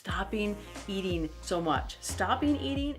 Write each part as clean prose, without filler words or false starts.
stopping eating so much. Stopping eating.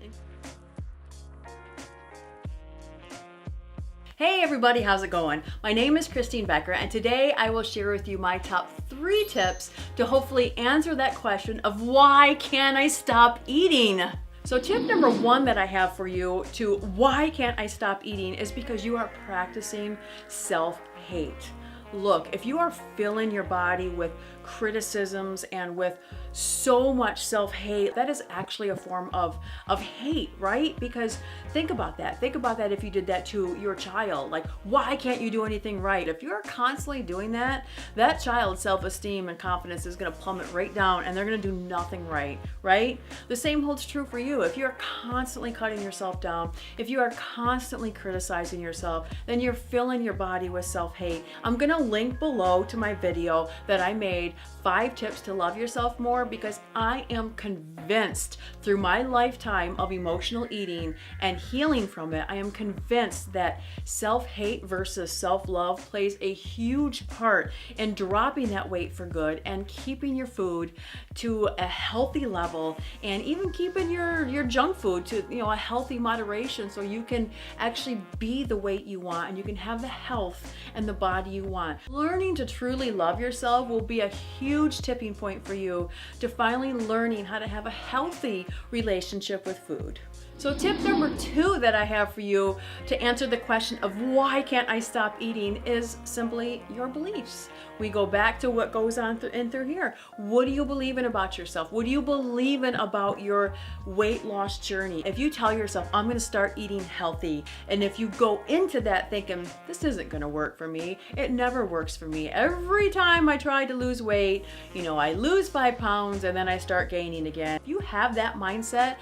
Hey everybody, how's it going? My name is Becker, and today I will share with you my top 3 tips to hopefully answer that question of why can't I stop eating? So tip number 1 that I have for you to why can't I stop eating is because you are practicing self-hate. Look, if you are filling your body with criticisms and with so much self-hate, that is actually a form of hate, right? Because think about that. Think about that if you did that to your child. Like, why can't you do anything right? If you're constantly doing that, that child's self-esteem and confidence is going to plummet right down and they're going to do nothing right, right? The same holds true for you. If you're constantly cutting yourself down, if you are constantly criticizing yourself, then you're filling your body with self-hate. I'm going to link below to my video that I made 5 tips to love yourself more, because I am convinced through my lifetime of emotional eating and healing from it, I am convinced that self-hate versus self-love plays a huge part in dropping that weight for good and keeping your food to a healthy level, and even keeping your junk food to a healthy moderation, so you can actually be the weight you want and you can have the health and the body you want. Learning to truly love yourself will be a huge tipping point for you to finally learning how to have a healthy relationship with food. So tip number 2 that I have for you to answer the question of why can't I stop eating is simply your beliefs. We go back to what goes on through here. What do you believe in about yourself? What do you believe in about your weight loss journey? If you tell yourself, I'm going to start eating healthy, and if you go into that thinking, this isn't going to work for me, it never works for me. Every time I try to lose weight, I lose 5 pounds and then I start gaining again. If you have that mindset,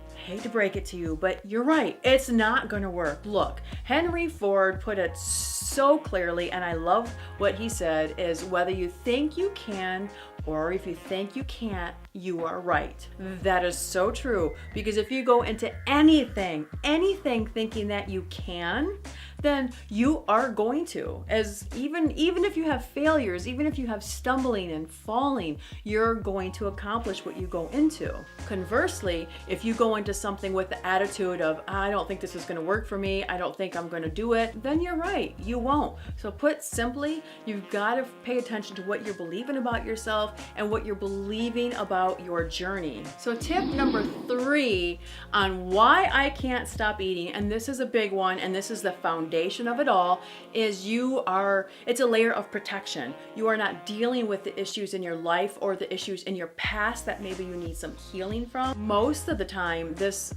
I hate to break it to you, but you're right. It's not going to work. Look, Henry Ford put it so clearly, and I love what he said, is whether you think you can or if you think you can't, you are right. That is so true, because if you go into anything thinking that you can, then you are going to. As even if you have failures, even if you have stumbling and falling, you're going to accomplish what you go into. Conversely, if you go into something with the attitude of, I don't think this is going to work for me, I don't think I'm going to do it, then you're right, you won't. So put simply, you've got to pay attention to what you're believing about yourself and what you're believing about your journey. So tip number 3 on why I can't stop eating, and this is a big one, and this is the foundation of it all, is it's a layer of protection. You are not dealing with the issues in your life or the issues in your past that maybe you need some healing from. Most of the time, this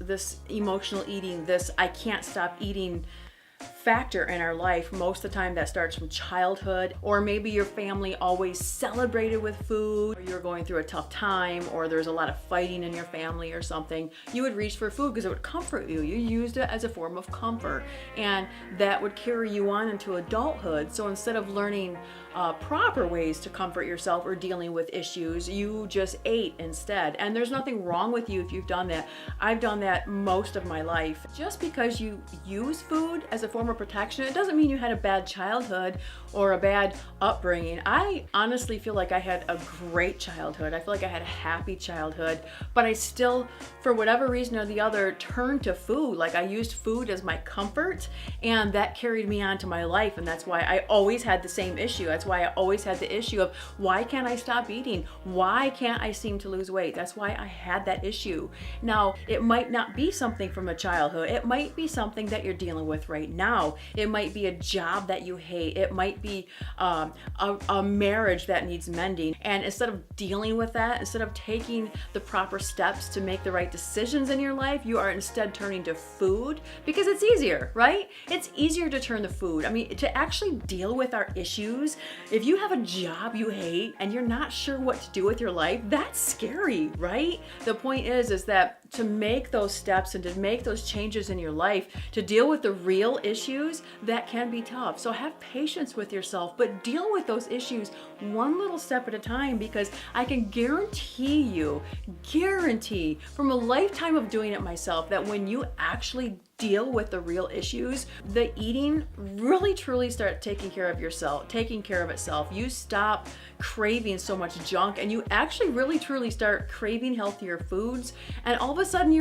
emotional eating, this I can't stop eating factor in our life, most of the time that starts from childhood, or maybe your family always celebrated with food, or you're going through a tough time, or there's a lot of fighting in your family or something. You would reach for food because it would comfort you. You used it as a form of comfort, and that would carry you on into adulthood. So instead of learning proper ways to comfort yourself or dealing with issues, you just ate instead. And there's nothing wrong with you if you've done that. I've done that most of my life. Just because you use food as a form of protection, it doesn't mean you had a bad childhood or a bad upbringing. I honestly feel like I had a great childhood. I feel like I had a happy childhood, but I still, for whatever reason or the other, turned to food. Like, I used food as my comfort, and that carried me on to my life, and that's why I always had the same issue. That's why I always had the issue of, why can't I stop eating? Why can't I seem to lose weight? That's why I had that issue. Now, it might not be something from a childhood. It might be something that you're dealing with right now. It might be a job that you hate. It might be a marriage that needs mending. And instead of dealing with that, instead of taking the proper steps to make the right decisions in your life, you are instead turning to food because it's easier, right? It's easier to turn to food. I mean, to actually deal with our issues, if you have a job you hate and you're not sure what to do with your life, that's scary, right? The point is that to make those steps and to make those changes in your life, to deal with the real issues, that can be tough. So have patience with yourself, but deal with those issues one little step at a time, because I can guarantee from a lifetime of doing it myself, that when you actually deal with the real issues, the eating really truly start taking care of yourself, taking care of itself. You stop craving so much junk and you actually really truly start craving healthier foods. And all of a sudden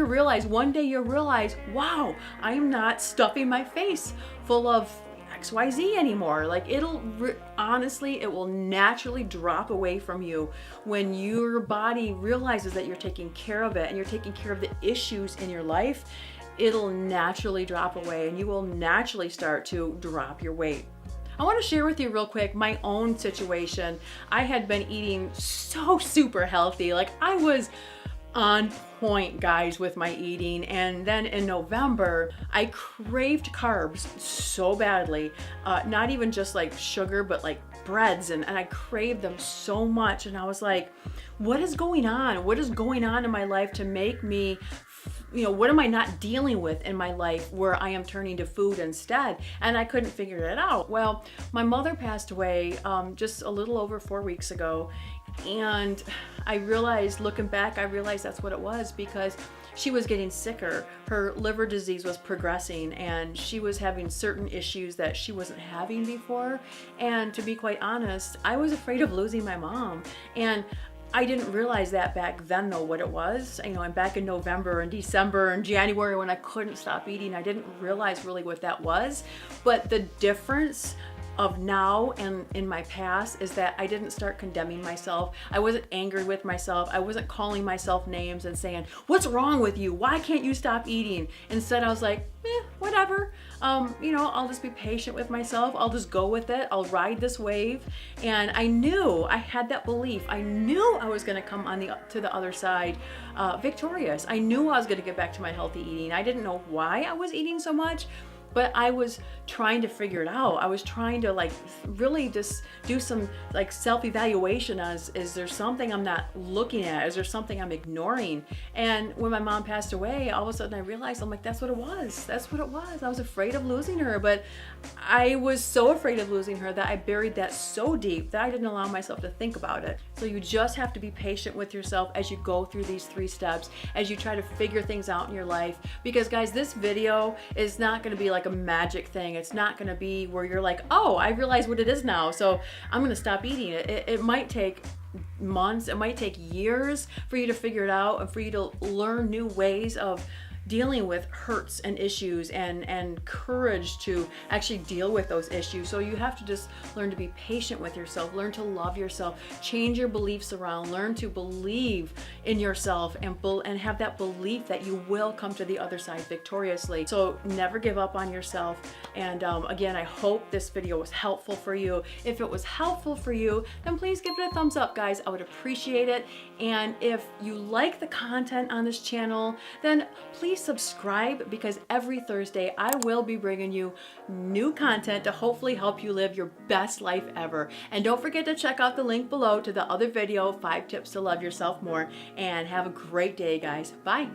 one day you realize, wow, I am not stuffing my face full of XYZ anymore. Like honestly, it will naturally drop away from you when your body realizes that you're taking care of it and you're taking care of the issues in your life. It'll naturally drop away and you will naturally start to drop your weight. I want to share with you real quick my own situation. I had been eating so super healthy. Like I was on point, guys, with my eating. And then in November, I craved carbs so badly. Not even just like sugar, but like breads. And I craved them so much. And I was like, what is going on? What is going on in my life to make me, what am I not dealing with in my life where I am turning to food instead? And I couldn't figure it out. Well, my mother passed away just a little over 4 weeks ago. And I realized, looking back, that's what it was, because she was getting sicker. Her liver disease was progressing and she was having certain issues that she wasn't having before. And to be quite honest, I was afraid of losing my mom. And I didn't realize that back then, though, what it was. And back in November and December and January when I couldn't stop eating, I didn't realize really what that was. But the difference of now and in my past is that I didn't start condemning myself. I wasn't angry with myself. I wasn't calling myself names and saying, what's wrong with you? Why can't you stop eating? Instead, I was like, whatever. I'll just be patient with myself. I'll just go with it. I'll ride this wave. And I knew, I had that belief. I knew I was going to come to the other side victorious. I knew I was going to get back to my healthy eating. I didn't know why I was eating so much, but I was trying to figure it out. I was trying to really just do some self-evaluation as, is there something I'm not looking at? Is there something I'm ignoring? And when my mom passed away, all of a sudden I realized, I'm like, that's what it was. That's what it was. I was afraid of losing her, but I was so afraid of losing her that I buried that so deep that I didn't allow myself to think about it. So you just have to be patient with yourself as you go through these 3 steps, as you try to figure things out in your life. Because guys, this video is not gonna be like a magic thing. It's not going to be where you're like, oh, I realize what it is now, so I'm going to stop eating it. It might take months, it might take years for you to figure it out and for you to learn new ways of dealing with hurts and issues and courage to actually deal with those issues. So you have to just learn to be patient with yourself, learn to love yourself, change your beliefs around, learn to believe in yourself and have that belief that you will come to the other side victoriously. So never give up on yourself. And again, I hope this video was helpful for you. If it was helpful for you, then please give it a thumbs up, guys. I would appreciate it. And if you like the content on this channel, then please subscribe, because every Thursday I will be bringing you new content to hopefully help you live your best life ever. And don't forget to check out the link below to the other video, 5 tips to love yourself more. And have a great day, guys. Bye.